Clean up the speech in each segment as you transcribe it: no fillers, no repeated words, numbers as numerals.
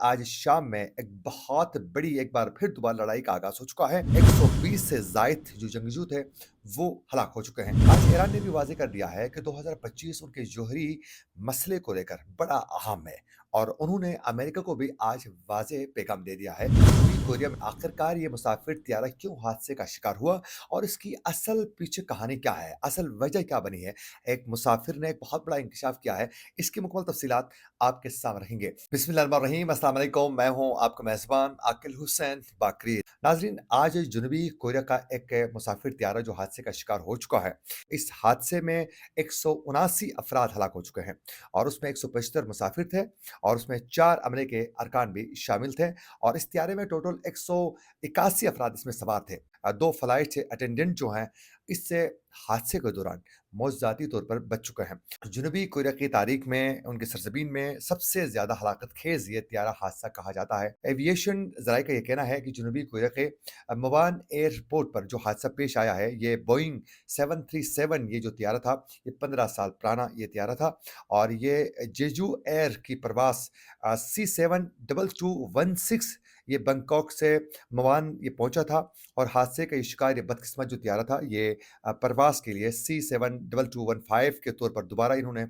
आज शाम में एक बहुत बड़ी एक बार फिर दोबारा लड़ाई का आगाज़ हो चुका है। 120 से ज़ायद जो जंगजू थे, वो हलाक हो चुके हैं। आज ईरान ने भी वाज़ेह कर दिया है कि 2025 उनके जौहरी मसले को लेकर बड़ा अहम है और उन्होंने अमेरिका को भी आज वाज़ेह पैगाम दे दिया है। जनूबी कोरिया में आखिरकार ये मुसाफिर तियारा क्यों हादसे का शिकार हुआ और इसकी असल पीछे कहानी क्या है? असल वजह क्या बनी है? एक मुसाफिर ने एक बहुत बड़ा इंकशाफ किया है। इसकी मुकम्मल तफ़सीलात आपके सामने रहेंगे। बिस्मिल्लाहिर्रहमानिर्रहीम, अस्सलाम वालेकुम। मैं हूँ आपका मेज़बान आकिल हुसैन बाकरी। नाज़रीन, आज जनूबी कोरिया का एक मुसाफिर तियारा जो हादसे का शिकार हो चुका है। इस हादसे में 179 अफ़राद हलाक हो चुके हैं और उसमें 175 मुसाफिर थे और उसमें 4 अमले के अरकान भी शामिल थे और इस तियारे में टोटल 181 अफ़राद इसमें सवार थे। 2 फ्लाइट अटेंडेंट जो हैं, इससे हादसे के दौरान मौत तौर पर बच चुके हैं। जनूबी कोरिया की तारीख में उनकी सरज़मीन में सबसे ज़्यादा हलाकत खेज़ ये तियारा हादसा कहा जाता है। एविएशन ज़राए का ये कहना है कि जनूबी कोरिया के मवान एयरपोर्ट पर जो हादसा पेश आया है, ये बोइंग 737 ये जो तियारा था, ये 15 साल पुराना ये तियारा था और ये जेजू एयर की परवाज़ C72216 ये बैंकॉक से मवान ये पहुँचा था और हादसे का ये शिकार ये बदकिस्मत जो तियारा था, ये प्रवास के लिए C72215 के तौर पर दोबारा इन्होंने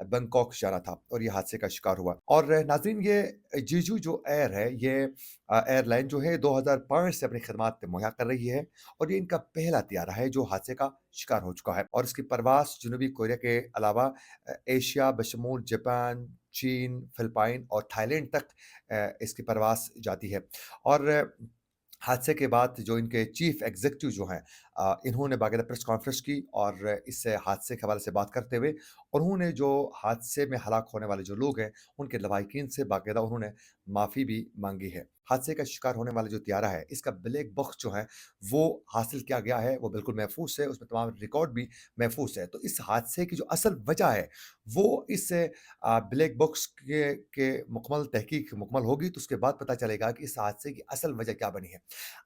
बैंकॉक जाना था और ये हादसे का शिकार हुआ। और नाज़रीन, ये जीजू जो एयर है, ये एयरलाइन जो है 2005 से अपनी खिदमात मुहैया कर रही है और ये इनका पहला तियारा है जो हादसे का शिकार हो चुका है और इसकी परवास जनूबी कोरिया के अलावा एशिया बशमूल जापान, चीन, फिलिपाइन और थाईलैंड तक इसकी परवास जाती है। और हादसे के बाद जो इनके चीफ एग्जीक्यूटिव जो हैं, इन्होंने बाकायदा प्रेस कॉन्फ्रेंस की और इस हादसे के हवाले से बात करते हुए उन्होंने जो हादसे में हलाक होने वाले जो लोग हैं, उनके लवाहिकीन से बाकायदा उन्होंने माफ़ी भी माँगी है। हादसे का शिकार होने वाला जो तियारा है, इसका ब्लैक बॉक्स जो है, वो हासिल किया गया है, वो बिल्कुल महफूज़ है, उसमें तमाम रिकॉर्ड भी महफूज़ है। तो इस हादसे की जो असल वजह है, वो इस ब्लैक बॉक्स के मुकम्मल तहकीक मुकम्मल होगी, तो उसके बाद पता चलेगा कि इस हादसे की असल वजह क्या बनी है।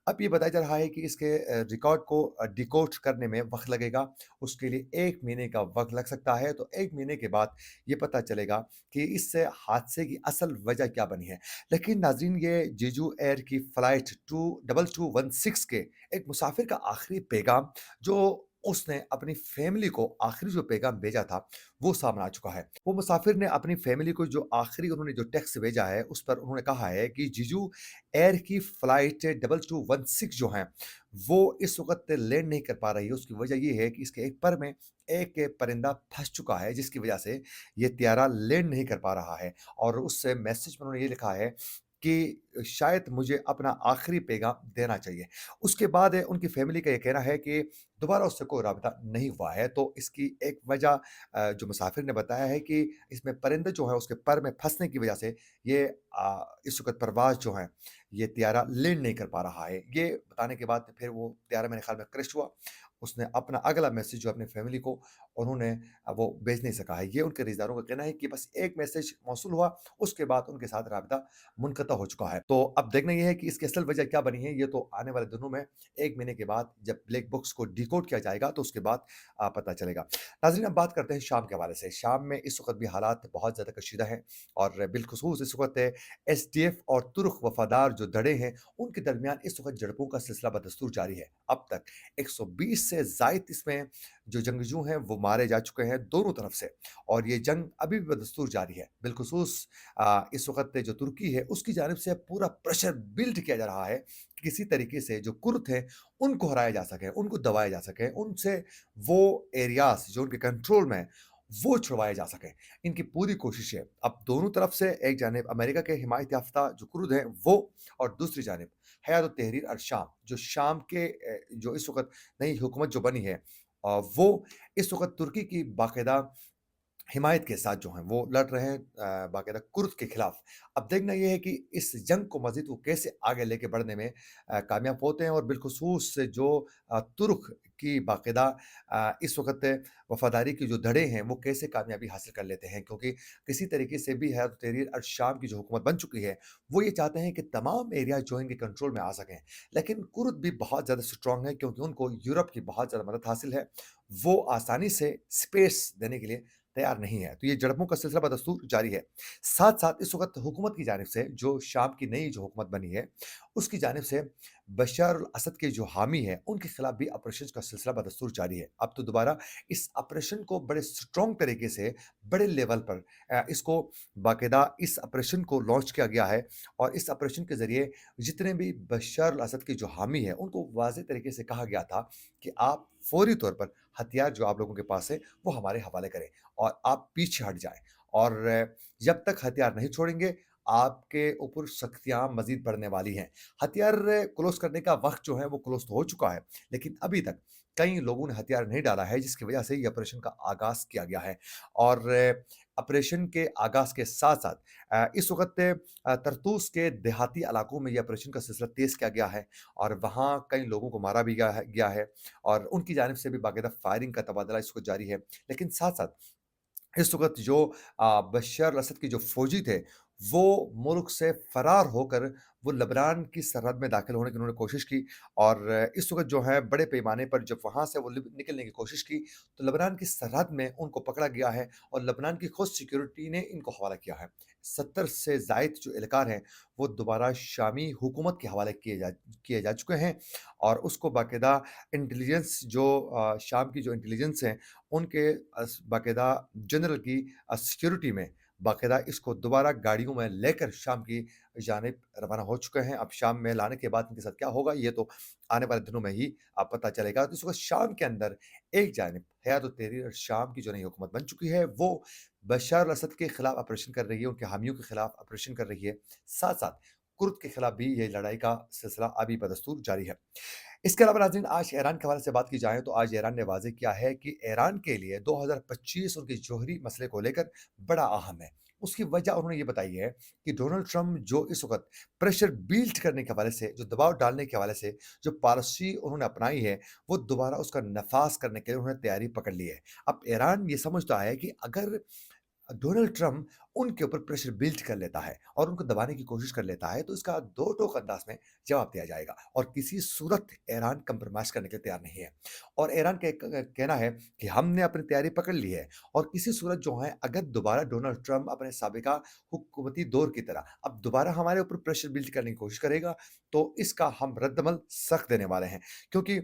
अब ये बताया जा रहा है कि इसके रिकॉर्ड को डिकोड करने में वक़्त लगेगा, उसके लिए 1 महीने का वक़्त लग सकता है, तो 1 महीने के बाद ये पता चलेगा कि इस हादसे की असल वजह क्या बनी है। लेकिन नाज़रीन, ये जेजू एयर की फ़्लाइट 2216 के एक मुसाफ़िर का आखिरी पैगाम जो उसने अपनी फ़ैमिली को आखिरी जो पैगाम भेजा था, वो सामने आ चुका है। वो मुसाफ़िर ने अपनी फ़ैमिली को जो आखिरी उन्होंने जो टेक्स्ट भेजा है, उस पर उन्होंने कहा है कि जीजू एयर की फ्लाइट 2216 जो हैं, वो इस वक़्त लैंड नहीं कर पा रही है। उसकी वजह ये है कि इसके एक पर में एक परिंदा फँस चुका है, जिसकी वजह से ये तियारा लैंड नहीं कर पा रहा है और उस मैसेज में उन्होंने ये लिखा है कि शायद मुझे अपना आखिरी पैगाम देना चाहिए। उसके बाद उनकी फ़ैमिली का ये कहना है कि दोबारा उससे कोई राब्ता नहीं हुआ है, तो इसकी एक वजह जो मुसाफ़िर ने बताया है कि इसमें परिंदे जो है उसके पर में फँसने की वजह से ये इस वक़्त परवाज़ जो है, ये तियारा लैंड नहीं कर पा रहा है। ये बताने के बाद फिर वो तियारा मेरे ख़्याल में क्रैश हुआ। उसने अपना अगला मैसेज जो अपनी फ़ैमिली को उन्होंने वो भेज नहीं सका है। ये उनके रिश्तेदारों का कहना है कि बस एक मैसेज मौसूल हुआ, उसके बाद उनके साथ राब्ता मुनक़ता हो चुका है। तो अब देखना ये है कि इसकी असल वजह क्या बनी है, ये तो आने वाले दिनों में 1 महीने के बाद जब ब्लैक बॉक्स को डिकोड किया जाएगा, तो उसके बाद पता चलेगा। नाज़रीन, अब बात करते हैं शाम के हवाले से। शाम में इस वक़्त भी हालात बहुत ज़्यादा कशीदा हैं और बिलख़ुसूस इस वक़्त एसडीएफ और तुर्क वफ़ादार जो धड़े हैं, उनके दरमियान इस वक़्त झड़पों का सिलसिला बदस्तूर जारी है। अब तक 120 से ज़ायद इसमें जो जंगजू हैं, वो मारे जा चुके हैं दोनों तरफ से और ये जंग अभी भी बदस्तूर जारी है। बिलख़ुसूस इस वक़्त जो तुर्की है, उसकी जानिब से पूरा प्रेशर बिल्ड किया जा रहा है कि किसी तरीके से जो कुर्द हैं, उनको हराया जा सके, उनको दबाया जा सके, उनसे वो एरियाज़ जो उनके कंट्रोल में हैं, वो छुड़वाए जा सकें। इनकी पूरी कोशिश है। अब दोनों तरफ से एक जानिब अमेरिका के हिमायत याफ़्ता जो कुर्द हैं, वो और दूसरी जानिब हयात तहरीर अल-शाम, जो शाम के जो इस वक़्त नई हुकूमत जो बनी है, वो इस वक़्त तुर्की की बाकायदा हिमायत के साथ जो हैं वो लड़ रहे हैं बाकायदा कुर्द के खिलाफ। अब देखना ये है कि इस जंग को मज़ीद वो कैसे आगे लेके बढ़ने में कामयाब होते हैं और बिलख़ुसूस जो तुर्क की बाकायदा इस वक़्त वफ़ादारी की जो धड़े हैं वो कैसे कामयाबी हासिल कर लेते हैं, क्योंकि किसी तरीके से भी हयात तहरीर अल-शाम की जो हुकूमत बन चुकी है, वो ये चाहते हैं कि तमाम एरिया जो इनके कंट्रोल में आ सकें। लेकिन कुर्द भी बहुत ज़्यादा स्ट्रॉन्ग है क्योंकि उनको यूरोप की बहुत ज़्यादा मदद हासिल है। वो आसानी से स्पेस देने के लिए तैयार नहीं है। तो ये झड़पों का सिलसिला बदस्तूर जारी है। साथ-साथ इस वक़्त हुकूमत की जानिब से जो शाम की नई जो हुकूमत बनी है, उसकी जानिब से बशर अल असद के जो हामी हैं, उनके खिलाफ भी ऑपरेशन का सिलसिला बदस्तूर जारी है। अब तो दोबारा इस ऑपरेशन को बड़े स्ट्रॉन्ग तरीके से, बड़े लेवल पर इसको बाकायदा इस ऑपरेशन को लॉन्च किया गया है और इस ऑपरेशन के ज़रिए जितने भी बशर अल असद के जो हामी हैं, उनको वाज़ेह तरीके से कहा गया था कि आप फ़ौरी तौर पर हथियार जो आप लोगों के पास है, वो हमारे हवाले करें और आप पीछे हट जाएँ और जब तक हथियार नहीं छोड़ेंगे, आपके ऊपर सख्तियाँ मज़ीद बढ़ने वाली हैं। हथियार क्लोज़ करने का वक़्त जो है वो क्लोज़ तो हो चुका है, लेकिन अभी तक कई लोगों ने हथियार नहीं डाला है जिसकी वजह से ये ऑपरेशन का आगाज़ किया गया है। और ऑपरेशन के आगाज़ के साथ-साथ इस वक़्त तरतूस के देहाती इलाकों में ये ऑपरेशन का सिलसिला तेज़ किया गया है और वहाँ कई लोगों को मारा भी गया है और उनकी जानिब से भी बाकायदा फायरिंग का तबादला इस वक़्त जारी है। लेकिन साथ-साथ इस वक़्त जो बशर अल-असद के जो फ़ौजी थे, वो मुल्क से फ़रार होकर वो लेबनान की सरहद में दाखिल होने की उन्होंने कोशिश की और इस वक़्त जो है बड़े पैमाने पर जब वहाँ से वो लिब निकलने की कोशिश की, तो लेबनान की सरहद में उनको पकड़ा गया है और लेबनान की खुद सिक्योरिटी ने इनको हवाला किया है। 70 से ज़ायद जो एहलकार हैं, वो दोबारा शामी हुकूमत के हवाले किए जा चुके हैं और उसको बाकायदा इंटेलिजेंस जो शाम की जो इंटेलिजेंस है, उनके बाकायदा जनरल की सिक्योरिटी में बाकायदा इसको दोबारा गाड़ियों में लेकर शाम की जानिब रवाना हो चुके हैं। अब शाम में लाने के बाद इनके साथ क्या होगा ये तो आने वाले दिनों में ही पता चलेगा। तो इस वक़्त शाम के अंदर एक जानिब हयात तहरीर शाम की जो नई हुकूमत बन चुकी है, वो बशर अल-असद के खिलाफ ऑपरेशन कर रही है, उनके हामियों के खिलाफ ऑपरेशन कर रही है। साथ-साथ कुर्द के खिलाफ भी ये लड़ाई का सिलसिला अभी बदस्तूर जारी है। इसके अलावा नाज़रीन आज ईरान के हवाले से बात की जाए तो आज ईरान ने वाज़ेह किया है कि ईरान के लिए 2025 उनके जौहरी मसले को लेकर बड़ा अहम है। उसकी वजह उन्होंने ये बताई है कि डोनाल्ड ट्रम्प जो इस वक़्त प्रेशर बिल्ड करने के हवाले से, जो दबाव डालने के हवाले से जो पॉलिसी उन्होंने अपनाई है, वो दोबारा उसका नफ़ाज़ करने के लिए उन्होंने तैयारी पकड़ ली है। अब ईरान ये समझता है कि अगर डोनाल्ड ट्रम्प उनके ऊपर प्रेशर बिल्ड कर लेता है और उनको दबाने की कोशिश कर लेता है, तो इसका दो टोक अंदाज में जवाब दिया जाएगा और किसी सूरत ईरान कंप्रोमाइज़ करने के लिए तैयार नहीं है। और ईरान का एक कहना है कि हमने अपनी तैयारी पकड़ ली है और किसी सूरत जो है अगर दोबारा डोनाल्ड ट्रम्प अपने साबिका हुकूमती दौर की तरह अब दोबारा हमारे ऊपर प्रेशर बिल्ड करने की कोशिश करेगा, तो इसका हम रद्द-अमल सख्त देने वाले हैं। क्योंकि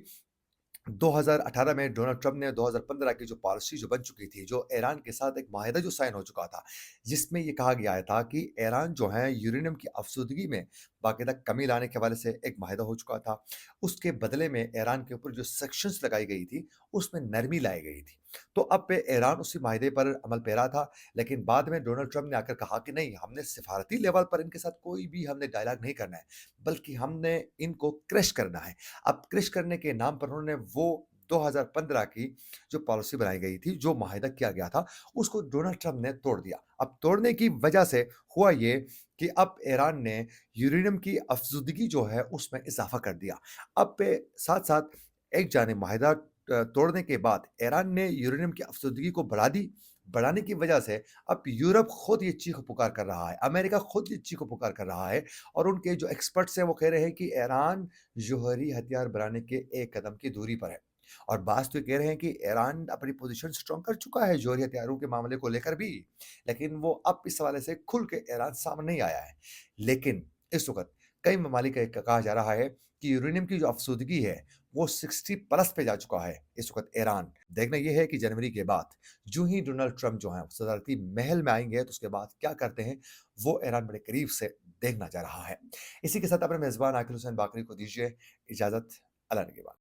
2018 में डोनाल्ड ट्रम्प ने 2015 की जो पॉलिसी जो बन चुकी थी, जो ईरान के साथ एक माहिदा जो साइन हो चुका था, जिसमें ये कहा गया था कि ईरान जो है यूरेनियम की अफ़सुदगी में बाकायदा कमी लाने के हवाले से एक माहिदा हो चुका था। उसके बदले में ईरान के ऊपर जो सैंक्शंस लगाई गई थी, उसमें नरमी लाई गई थी। तो अब ईरान उसी माहिदे पर अमल पैरा था, लेकिन बाद में डोनाल्ड ट्रम्प ने आकर कहा कि नहीं, हमने सिफारती लेवल पर इनके साथ कोई भी हमने डायलॉग नहीं करना है, बल्कि हमने इनको क्रश करना है। अब क्रश करने के नाम पर उन्होंने वो 2015 की जो पॉलिसी बनाई गई थी, जो माहिदा किया गया था, उसको डोनाल्ड ट्रम्प ने तोड़ दिया। अब तोड़ने की वजह से हुआ ये कि अब ईरान ने यूरेनियम की अफ़ज़ुदगी जो है, उसमें इज़ाफ़ा कर दिया। अब साथ-साथ एक जानिब माहिदा तोड़ने के बाद ईरान ने यूरेनियम की अफ़ज़ुदगी को बढ़ा दी। बढ़ाने की वजह से अब यूरोप खुद ये चीख-पुकार कर रहा है, अमेरिका खुद ये चीख-पुकार कर रहा है और उनके जो एक्सपर्ट्स हैं, वो कह रहे हैं कि ईरान जौहरी हथियार बनाने के एक कदम की दूरी पर है। और बाज़ तो ये कह रहे हैं कि ईरान अपनी पोज़ीशन स्ट्रॉन्ग कर चुका है जौहरी हथियारों के मामले को लेकर भी, लेकिन वो अब इस हवाले से खुल के ईरान सामने नहीं आया है। लेकिन इस वक़्त कई ममालिक का कहा जा रहा है कि यूरेनियम की जो अफ़सुदगी है, वो 60 प्लस पे जा चुका है इस वक़्त ईरान। देखना ये है कि जनवरी के बाद जो ही डोनाल्ड ट्रम्प जो हैं सदारती महल में आएँगे, तो उसके बाद क्या करते हैं, वो ईरान बड़े करीब से देखना जा रहा है। इसी के साथ अपने मेज़बान आकिल हुसैन बाकरी को दीजिए इजाज़त। अल्लाह निगहबान।